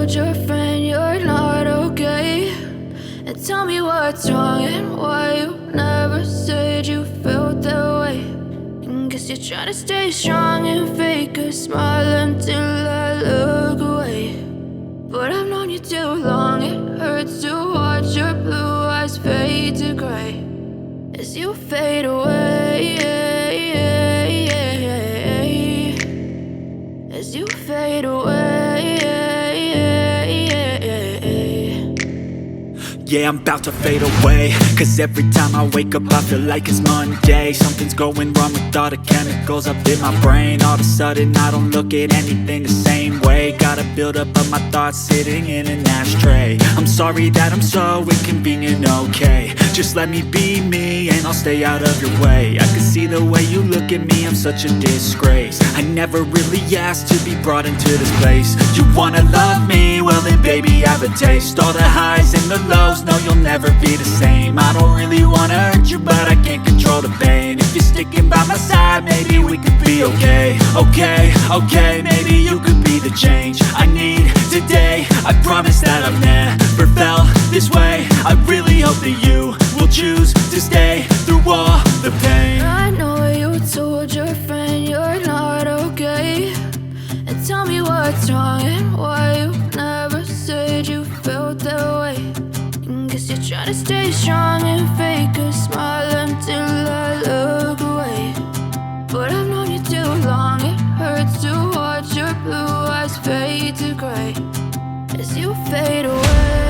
told your friend you're not okay? And tell me what's wrong and why you never said you felt that way. And guess you're trying to stay strong and fake a smile until I look away. But I've known you too long, it hurts to watch your blue eyes fade to gray as you fade away, as you fade away. Yeah, I'm about to fade away, cause every time I wake up I feel like it's Monday. Something's going wrong with all the chemicals up in my brain. All of a sudden I don't look at anything the same way. Gotta build up of my thoughts sitting in an ashtray. I'm sorry that I'm so inconvenient, okay? Just let me be me and I'll stay out of your way. I can see the way you look at me, I'm such a disgrace. I never really asked to be brought into this place. You wanna love me? Well then baby, have a taste. All the highs and the lows, no, you'll never be the same. I don't really wanna hurt you, but I can't control the pain. If you're sticking by my side, maybe we could be okay. Okay, maybe you could be the change I need today. I promise that I've never felt this way. I really hope that you will choose to stay through all the pain. I know you told your friend you're not okay. And tell me what's wrong and why you never said you felt that way. And guess you're trying to stay strong and fake a smile until I look away. But I've known you too long, it hurts to watch your blue eyes fade to gray as you fade away.